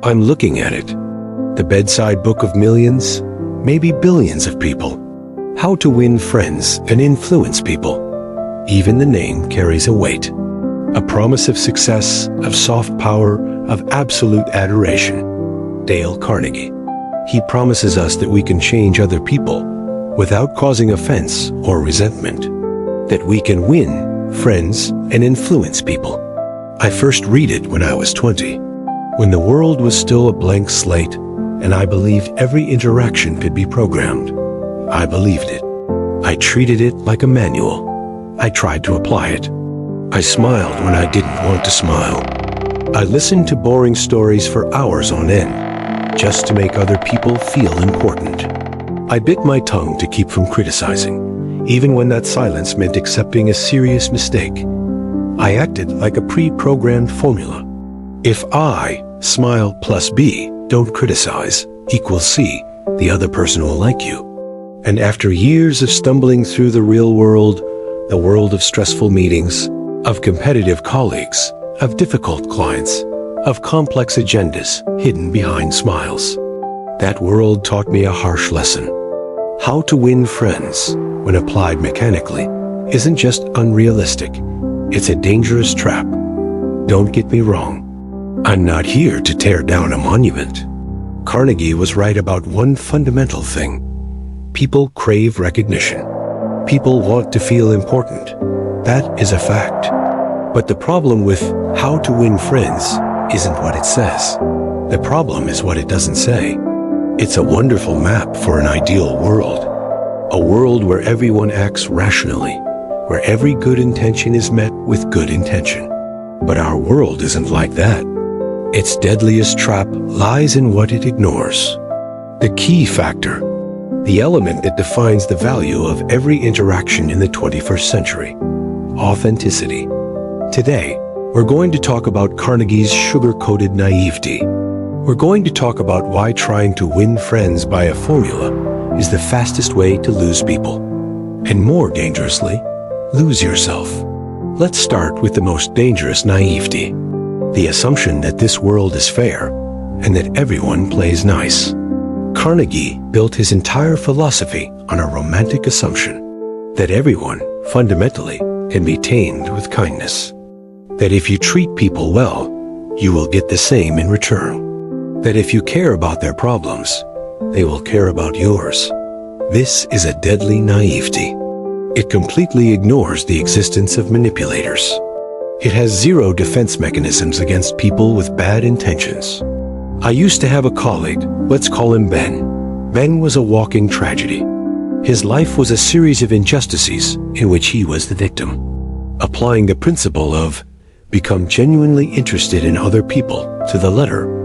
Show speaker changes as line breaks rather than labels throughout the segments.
I'm looking at it. The bedside book of millions, maybe billions of people. How to win friends and influence people. Even the name carries a weight. A promise of success, of soft power, of absolute adoration. Dale Carnegie. He promises us that we can change other people without causing offense or resentment. That we can win friends and influence people. I first read it when I was 20, when the world was still a blank slate, and I believed every interaction could be programmed. I believed it. I treated it like a manual. I tried to apply it. I smiled when I didn't want to smile. I listened to boring stories for hours on end, just to make other people feel important. I bit my tongue to keep from criticizing, even when that silence meant accepting a serious mistake. I acted like a pre-programmed formula. If I, smile plus B, don't criticize, equals C, the other person will like you. And after years of stumbling through the real world, the world of stressful meetings, of competitive colleagues, of difficult clients, of complex agendas hidden behind smiles, that world taught me a harsh lesson. How to win friends, when applied mechanically, isn't just unrealistic. It's a dangerous trap. Don't get me wrong. I'm not here to tear down a monument. Carnegie was right about one fundamental thing. People crave recognition. People want to feel important. That is a fact. But the problem with how to win friends isn't what it says. The problem is what it doesn't say. It's a wonderful map for an ideal world. A world where everyone acts rationally, where every good intention is met with good intention. But our world isn't like that. Its deadliest trap lies in what it ignores. The key factor, the element that defines the value of every interaction in the 21st century, authenticity. Today, we're going to talk about Carnegie's sugar-coated naivety. We're going to talk about why trying to win friends by a formula is the fastest way to lose people. And more dangerously, lose yourself. Let's start with the most dangerous naivety. The assumption that this world is fair and that everyone plays nice. Carnegie built his entire philosophy on a romantic assumption that everyone, fundamentally, can be tamed with kindness. That if you treat people well, you will get the same in return. That if you care about their problems, they will care about yours. This is a deadly naivety. It completely ignores the existence of manipulators. It has zero defense mechanisms against people with bad intentions. I used to have a colleague, let's call him Ben. Ben was a walking tragedy. His life was a series of injustices in which he was the victim. Applying the principle of become genuinely interested in other people to the letter,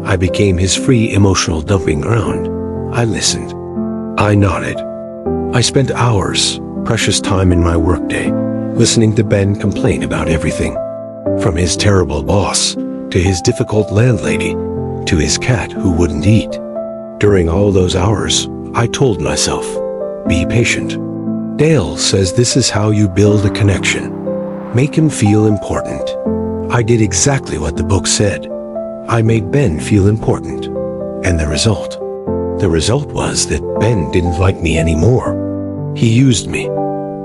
I became his free emotional dumping ground. I listened. I nodded. I spent hours, precious time in my workday, listening to Ben complain about everything, from his terrible boss, to his difficult landlady, to his cat who wouldn't eat. During all those hours, I told myself, be patient. Dale says this is how you build a connection. Make him feel important. I did exactly what the book said. I made Ben feel important. And the result? The result was that Ben didn't like me anymore. He used me.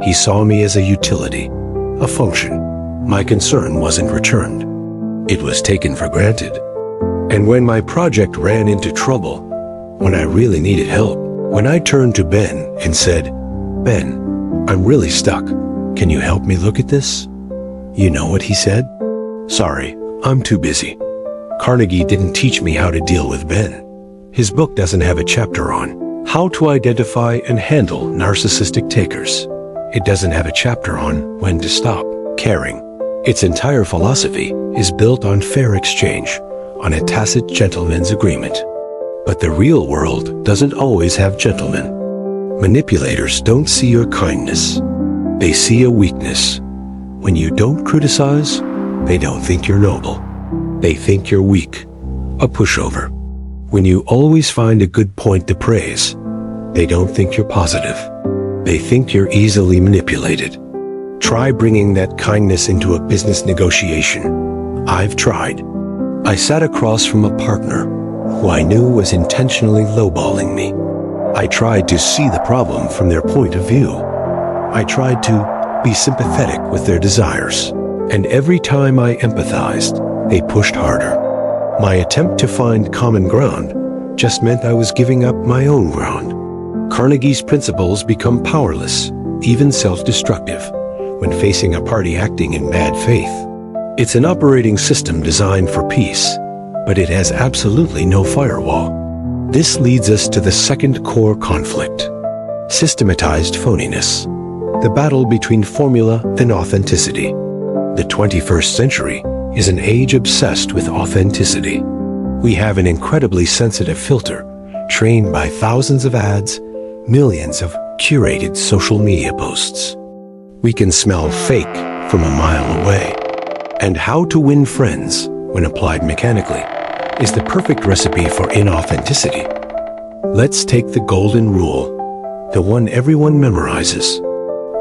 He saw me as a utility, a function. My concern wasn't returned. It was taken for granted. And when my project ran into trouble, when I really needed help, when I turned to Ben and said, Ben, I'm really stuck. Can you help me look at this? You know what he said? Sorry, I'm too busy. Carnegie didn't teach me how to deal with Ben. His book doesn't have a chapter on how to identify and handle narcissistic takers. It doesn't have a chapter on when to stop caring. Its entire philosophy is built on fair exchange, on a tacit gentleman's agreement. But the real world doesn't always have gentlemen. Manipulators don't see your kindness. They see a weakness. When you don't criticize, they don't think you're noble. They think you're weak, a pushover. When you always find a good point to praise, they don't think you're positive. They think you're easily manipulated. Try bringing that kindness into a business negotiation. I've tried. I sat across from a partner who I knew was intentionally lowballing me. I tried to see the problem from their point of view. I tried to be sympathetic with their desires. And every time I empathized, they pushed harder. My attempt to find common ground just meant I was giving up my own ground. Carnegie's principles become powerless, even self-destructive, when facing a party acting in bad faith. It's an operating system designed for peace, but it has absolutely no firewall. This leads us to the second core conflict: systematized phoniness, the battle between formula and authenticity. The 21st century is an age obsessed with authenticity. We have an incredibly sensitive filter, trained by thousands of ads, millions of curated social media posts. We can smell fake from a mile away. And how to win friends, when applied mechanically, is the perfect recipe for inauthenticity. Let's take the golden rule, the one everyone memorizes.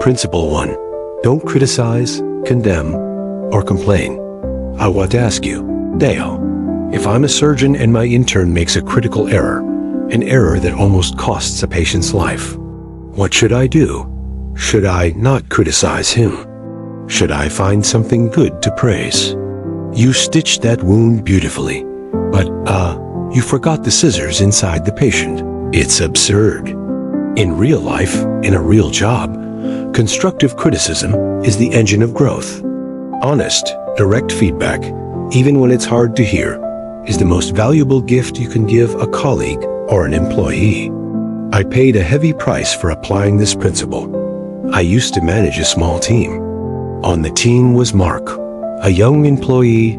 Principle 1. Don't criticize, condemn, or complain. I want to ask you, Dale, if I'm a surgeon and my intern makes a critical error, an error that almost costs a patient's life, what should I do? Should I not criticize him? Should I find something good to praise? You stitched that wound beautifully, but, you forgot the scissors inside the patient. It's absurd. In real life, in a real job, constructive criticism is the engine of growth. Honest, direct feedback, even when it's hard to hear, is the most valuable gift you can give a colleague or an employee. I paid a heavy price for applying this principle. I used to manage a small team. On the team was Mark, a young employee,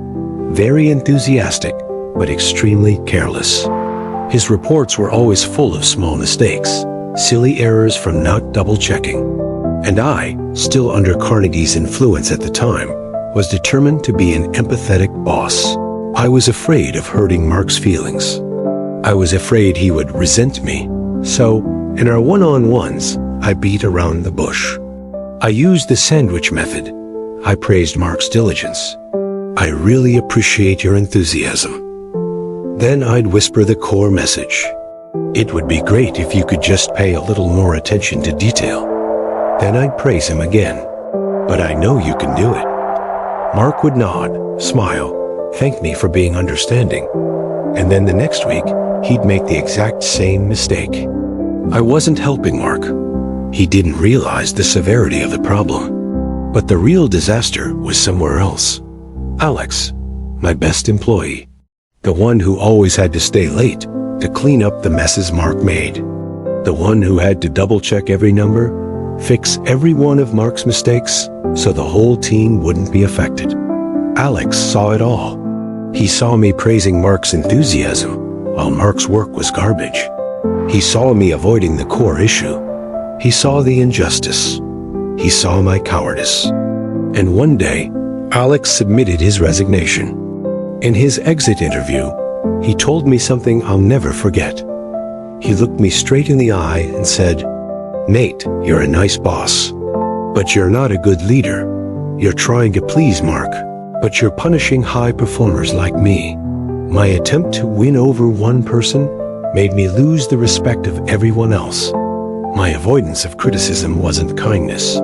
very enthusiastic, but extremely careless. His reports were always full of small mistakes, silly errors from not double-checking. And I, still under Carnegie's influence at the time, was determined to be an empathetic boss. I was afraid of hurting Mark's feelings. I was afraid he would resent me. So, in our one-on-ones, I beat around the bush. I used the sandwich method. I praised Mark's diligence. I really appreciate your enthusiasm. Then I'd whisper the core message. It would be great if you could just pay a little more attention to detail. Then I'd praise him again. But I know you can do it. Mark would nod, smile, thank me for being understanding. And then the next week, he'd make the exact same mistake. I wasn't helping Mark. He didn't realize the severity of the problem. But the real disaster was somewhere else. Alex, my best employee, the one who always had to stay late to clean up the messes Mark made, the one who had to double-check every number, fix every one of Mark's mistakes so the whole team wouldn't be affected. Alex saw it all. He saw me praising Mark's enthusiasm while Mark's work was garbage. He saw me avoiding the core issue. He saw the injustice. He saw my cowardice. And one day, Alex submitted his resignation. In his exit interview, he told me something I'll never forget. He looked me straight in the eye and said, "Nate, you're a nice boss, but you're not a good leader. You're trying to please Mark, but you're punishing high performers like me. My attempt to win over one person made me lose the respect of everyone else. My avoidance of criticism wasn't kindness.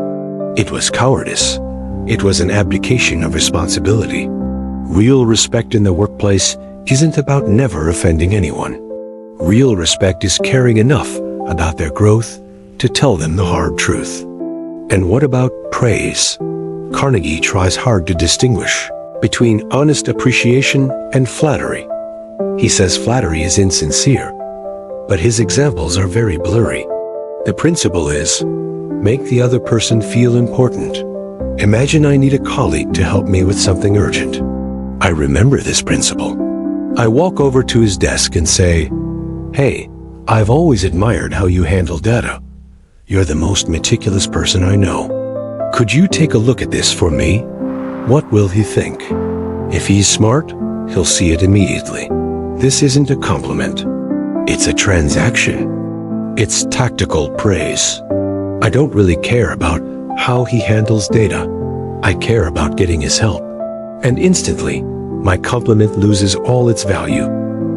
It was cowardice. It was an abdication of responsibility. Real respect in the workplace isn't about never offending anyone. Real respect is caring enough about their growth to tell them the hard truth." And what about praise? Carnegie tries hard to distinguish between honest appreciation and flattery. He says flattery is insincere, but his examples are very blurry. The principle is, make the other person feel important. Imagine I need a colleague to help me with something urgent. I remember this principle. I walk over to his desk and say, "Hey, I've always admired how you handle data. You're the most meticulous person I know. Could you take a look at this for me?" What will he think? If he's smart, he'll see it immediately. This isn't a compliment. It's a transaction. It's tactical praise. I don't really care about how he handles data. I care about getting his help. And instantly, my compliment loses all its value.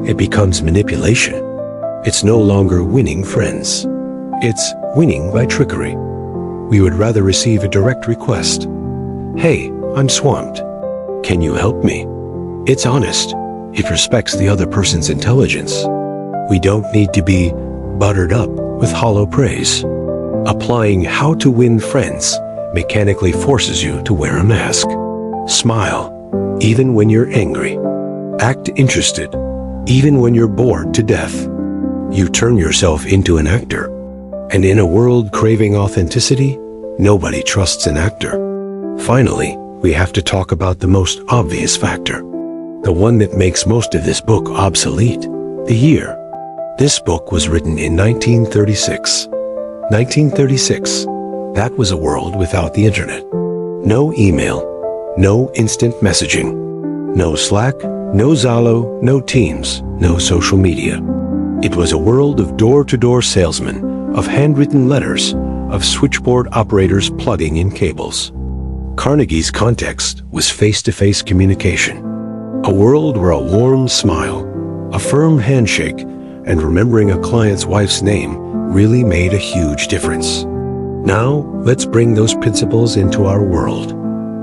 It becomes manipulation. It's no longer winning friends. It's winning by trickery. We would rather receive a direct request. Hey, I'm swamped. Can you help me? It's honest. It respects the other person's intelligence. We don't need to be buttered up with hollow praise. Applying how to win friends mechanically forces you to wear a mask. Smile, even when you're angry. Act interested, even when you're bored to death. You turn yourself into an actor. And in a world craving authenticity, nobody trusts an actor. Finally, we have to talk about the most obvious factor. The one that makes most of this book obsolete. The year. This book was written in 1936. 1936. That was a world without the internet. No email, no instant messaging, no Slack, no Zalo, no Teams, no social media. It was a world of door-to-door salesmen, of handwritten letters, of switchboard operators plugging in cables. Carnegie's context was face-to-face communication. A world where a warm smile, a firm handshake, and remembering a client's wife's name really made a huge difference. Now, let's bring those principles into our world.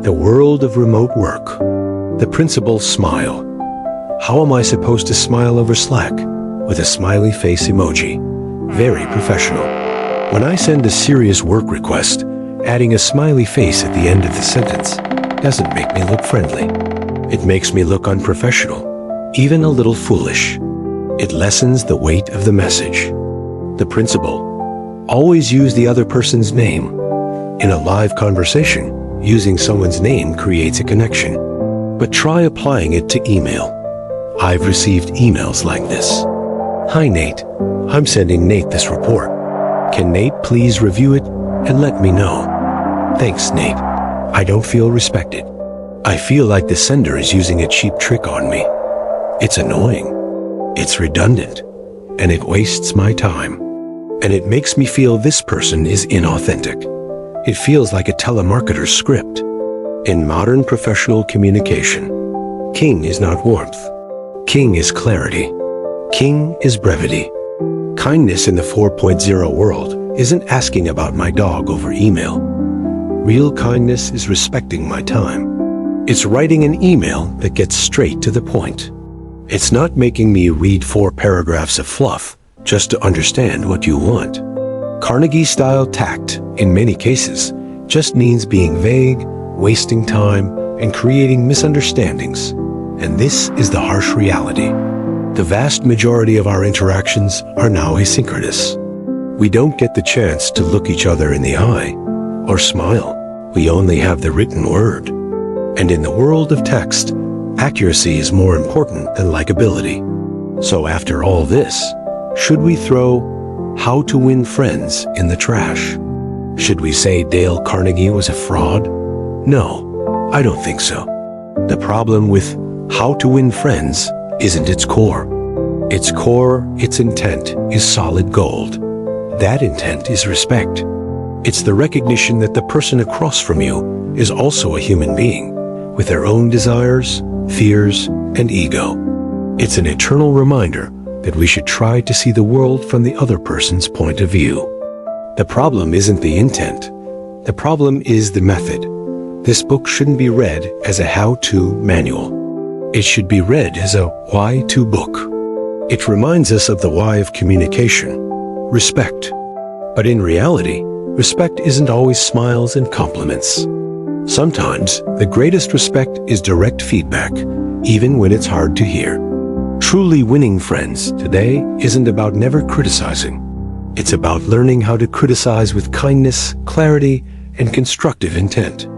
The world of remote work. The principle smile. How am I supposed to smile over Slack? With a smiley face emoji. Very professional. When I send a serious work request, adding a smiley face at the end of the sentence doesn't make me look friendly. It makes me look unprofessional, even a little foolish. It lessens the weight of the message. The principle. Always use the other person's name. In a live conversation, using someone's name creates a connection. But try applying it to email. I've received emails like this. Hi Nate, I'm sending Nate this report. Can Nate please review it and let me know? Thanks Nate. I don't feel respected. I feel like the sender is using a cheap trick on me. It's annoying. It's redundant. And it wastes my time. And it makes me feel this person is inauthentic. It feels like a telemarketer's script. In modern professional communication, king is not warmth. King is clarity. King is brevity. Kindness in the 4.0 world isn't asking about my dog over email. Real kindness is respecting my time. It's writing an email that gets straight to the point. It's not making me read 4 paragraphs of fluff just to understand what you want. Carnegie-style tact, in many cases, just means being vague, wasting time, and creating misunderstandings. And this is the harsh reality. The vast majority of our interactions are now asynchronous. We don't get the chance to look each other in the eye or smile. We only have the written word. And in the world of text, accuracy is more important than likability. So after all this, should we throw how to win friends in the trash? Should we say Dale Carnegie was a fraud? No, I don't think so. The problem with how to win friends isn't its core. Its core, its intent, is solid gold. That intent is respect. It's the recognition that the person across from you is also a human being, with their own desires, fears, and ego. It's an eternal reminder that we should try to see the world from the other person's point of view. The problem isn't the intent. The problem is the method. This book shouldn't be read as a how-to manual. It should be read as a why-to book. It reminds us of the why of communication, respect. But in reality, respect isn't always smiles and compliments. Sometimes, the greatest respect is direct feedback, even when it's hard to hear. Truly winning friends today isn't about never criticizing. It's about learning how to criticize with kindness, clarity, and constructive intent.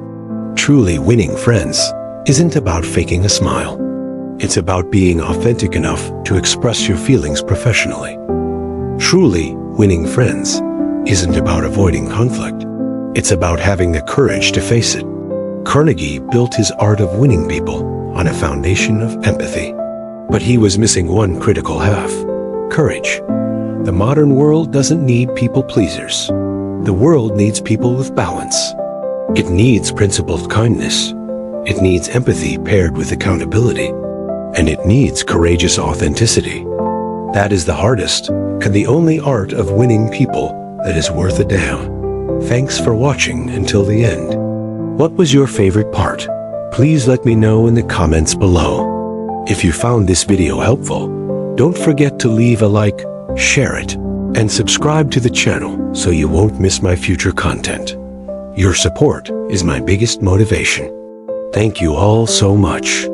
Truly winning friends isn't about faking a smile. It's about being authentic enough to express your feelings professionally. Truly winning friends isn't about avoiding conflict. It's about having the courage to face it. Carnegie built his art of winning people on a foundation of empathy. But he was missing one critical half: courage. The modern world doesn't need people pleasers. The world needs people with balance. It needs principled kindness. It needs empathy paired with accountability. And it needs courageous authenticity. That is the hardest and the only art of winning people that is worth a damn. Thanks for watching until the end. What was your favorite part? Please let me know in the comments below. If you found this video helpful, don't forget to leave a like, share it, and subscribe to the channel so you won't miss my future content. Your support is my biggest motivation. Thank you all so much.